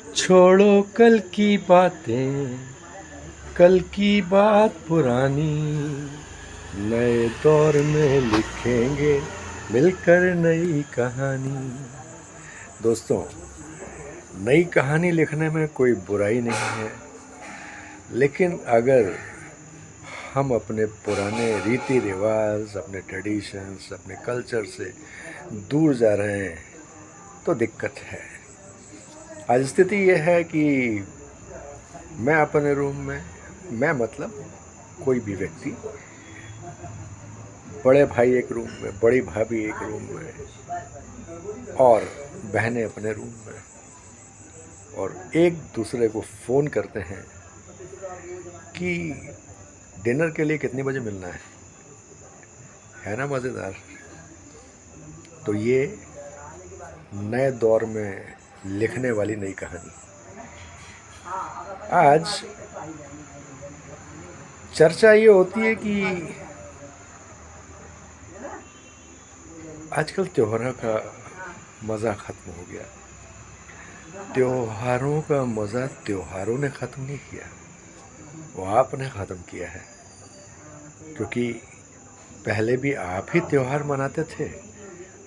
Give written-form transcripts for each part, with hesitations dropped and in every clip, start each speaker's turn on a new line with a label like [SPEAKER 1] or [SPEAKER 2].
[SPEAKER 1] छोड़ो कल की बातें, कल की बात पुरानी, नए दौर में लिखेंगे मिलकर नई कहानी। दोस्तों, नई कहानी लिखने में कोई बुराई नहीं है, लेकिन अगर हम अपने पुराने रीति रिवाज, अपने ट्रेडिशंस, अपने कल्चर से दूर जा रहे हैं तो दिक्कत है। आज स्थिति यह है कि मैं अपने रूम में, मैं मतलब कोई भी व्यक्ति, बड़े भाई एक रूम में, बड़ी भाभी एक रूम में और बहनें अपने रूम में, और एक दूसरे को फ़ोन करते हैं कि डिनर के लिए कितने बजे मिलना है ना मज़ेदार। तो ये नए दौर में लिखने वाली नई कहानी। आज चर्चा ये होती है कि आजकल त्योहारों का मज़ा ख़त्म हो गया। त्योहारों का मज़ा त्योहारों ने ख़त्म नहीं किया, वो आपने ख़त्म किया है। क्योंकि पहले भी आप ही त्योहार मनाते थे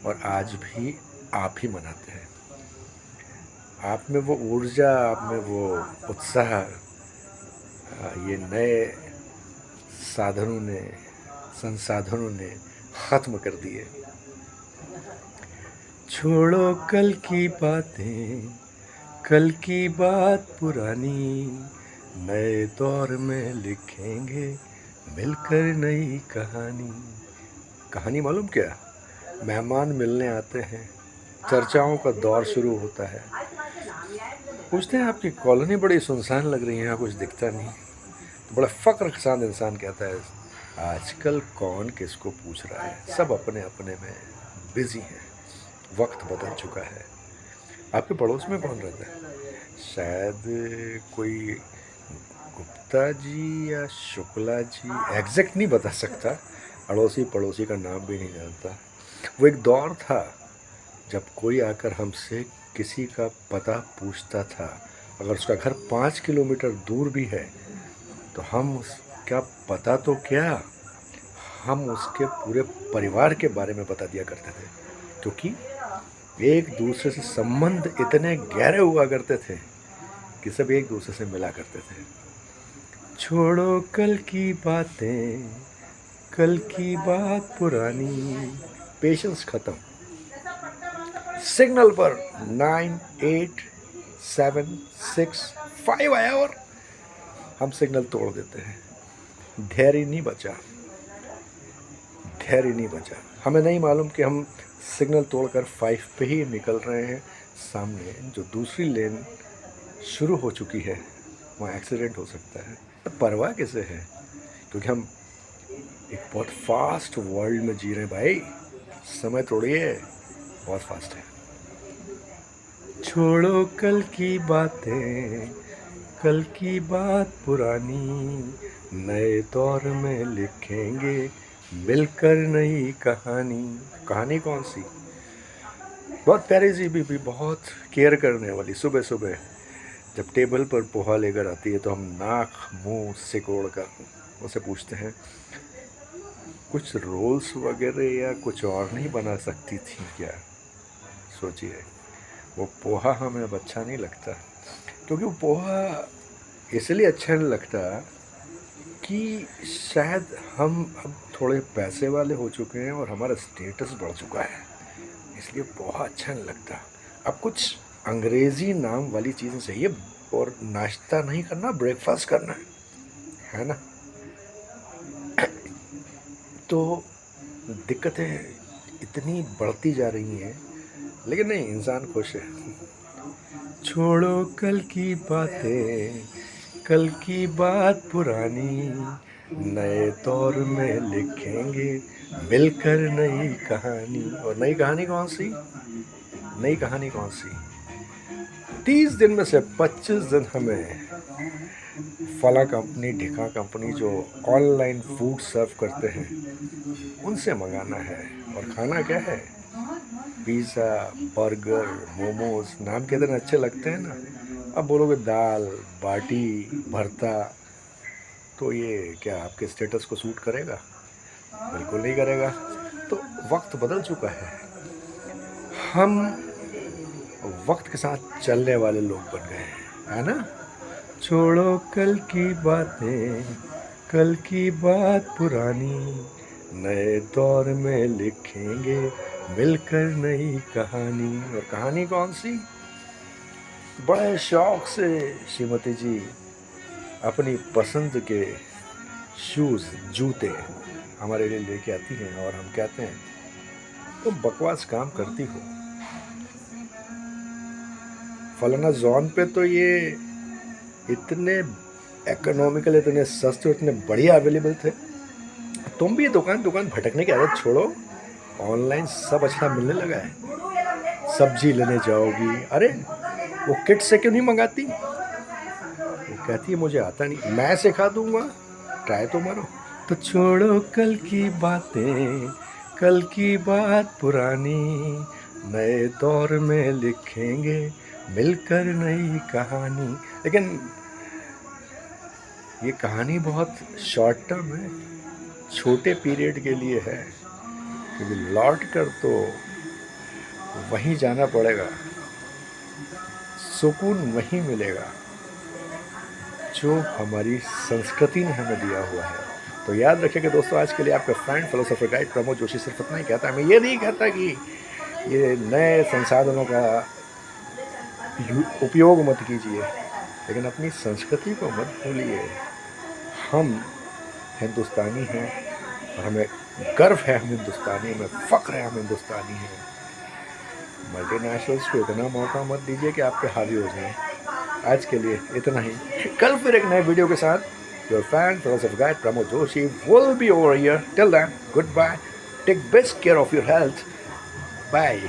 [SPEAKER 1] और आज भी आप ही मनाते हैं। आप में वो ऊर्जा, आप में वो उत्साह ये नए संसाधनों ने ख़त्म कर दिए। छोड़ो कल की बातें, कल की बात पुरानी, नए दौर में लिखेंगे मिलकर नई कहानी। कहानी मालूम क्या? मेहमान मिलने आते हैं, चर्चाओं का दौर शुरू होता है। पूछते हैं आपकी कॉलोनी बड़ी सुनसान लग रही है, यहाँ कुछ दिखता नहीं। तो बड़ा फ़क्र के साथ इंसान कहता है, आजकल कौन किसको पूछ रहा है, सब अपने अपने में बिज़ी हैं, वक्त बदल चुका है। आपके पड़ोस में कौन रहता है? शायद कोई गुप्ता जी या शुक्ला जी, एग्जैक्ट नहीं बता सकता, अड़ोसी पड़ोसी का नाम भी नहीं जानता। वो एक दौर था जब कोई आकर हमसे किसी का पता पूछता था, अगर उसका घर 5 किलोमीटर दूर भी है तो हम उसका पता तो क्या, हम उसके पूरे परिवार के बारे में बता दिया करते थे, क्योंकि एक दूसरे से संबंध इतने गहरे हुआ करते थे कि सब एक दूसरे से मिला करते थे। छोड़ो कल की बातें, कल की बात पुरानी, पेशेंस खत्म। सिग्नल पर 9, 8, 7, 6, 5 आया और हम सिग्नल तोड़ देते हैं। धैर्य नहीं बचा, धैर्य नहीं बचा। हमें नहीं मालूम कि हम सिग्नल तोड़कर 5 पे ही निकल रहे हैं। सामने जो दूसरी लेन शुरू हो चुकी है, वहाँ एक्सीडेंट हो सकता है। परवाह किसे है, क्योंकि हम एक बहुत फास्ट वर्ल्ड में जी रहे हैं भाई। समय तोड़िए, बहुत फास्ट है। छोड़ो कल की बातें, कल की बात पुरानी, नए दौर में लिखेंगे मिलकर नई कहानी। कहानी कौन सी? बहुत प्यारी सी भी बहुत केयर करने वाली। सुबह सुबह जब टेबल पर पोहा लेकर आती है तो हम नाक मुंह सिकोड़ कर उसे पूछते हैं, कुछ रोल्स वगैरह या कुछ और नहीं बना सकती थी क्या? सोचिए, वो पोहा हमें अब अच्छा नहीं लगता, क्योंकि वो पोहा इसलिए अच्छा नहीं लगता कि शायद हम अब थोड़े पैसे वाले हो चुके हैं और हमारा स्टेटस बढ़ चुका है, इसलिए पोहा अच्छा नहीं लगता। अब कुछ अंग्रेज़ी नाम वाली चीज़ें चाहिए, और नाश्ता नहीं करना, ब्रेकफास्ट करना है ना। तो दिक्कतें इतनी बढ़ती जा रही हैं, लेकिन नहीं, इंसान खुश है। छोड़ो कल की बातें, कल की बात पुरानी, नए दौर में लिखेंगे मिलकर नई कहानी। और नई कहानी कौन सी? नई कहानी कौन सी? 30 दिन में से 25 दिन हमें फला कंपनी, ढिका कंपनी जो ऑनलाइन फूड सर्व करते हैं उनसे मंगाना है। और खाना क्या है? Pizza, burger, momos. नाम कितने अच्छे लगते हैं ना, अब बोलोगे दाल बाटी भरता, तो ये क्या आपके स्टेटस को सूट करेगा? बिल्कुल नहीं करेगा। तो वक्त बदल चुका है, हम वक्त के साथ चलने वाले लोग बन गए हैं, है ना? छोड़ो कल की बातें, कल की बात पुरानी, नए दौर में लिखेंगे मिलकर नई कहानी। और कहानी कौन सी? बड़े शौक से श्रीमती जी अपनी पसंद के शूज़ जूते हमारे लिए लेके आती हैं और हम कहते हैं तुम बकवास काम करती हो, फलाना जॉन पे तो ये इतने इकोनॉमिकल, इतने सस्ते, इतने बढ़िया अवेलेबल थे। तुम भी दुकान दुकान भटकने की आदत छोड़ो, ऑनलाइन सब अच्छा मिलने लगा है। सब्जी लेने जाओगी, अरे वो किट से क्यों नहीं मंगाती? वो कहती है मुझे आता नहीं, मैं सिखा दूंगा, ट्राई तो मारो। तो छोड़ो कल की बातें, कल की बात पुरानी, नए दौर में लिखेंगे मिलकर नई कहानी। लेकिन ये कहानी बहुत शॉर्ट टर्म है, छोटे पीरियड के लिए है, क्योंकि लौट कर तो वहीं जाना पड़ेगा, सुकून वहीं मिलेगा जो हमारी संस्कृति ने हमें दिया हुआ है। तो याद रखिएगा दोस्तों, आज के लिए आपका friend philosopher guide Pramod Joshi सिर्फ इतना ही कहता है। मैं ये नहीं कहता कि ये नए संसाधनों का उपयोग मत कीजिए, लेकिन अपनी संस्कृति को मत भूलिए। हम हिंदुस्तानी हैं और हमें गर्व है, हम हिंदुस्तानी, हमें फ़ख्र है, हम हिंदुस्तानी हैं। मल्टीनेशनल्स को इतना मौका मत दीजिए कि आप पे हावी हो जाएं। आज के लिए इतना ही, कल फिर एक नए वीडियो के साथ। Your fan philosopher guide Pramod Joshi will be over here. Till then, good bye, take best care of your health, bye.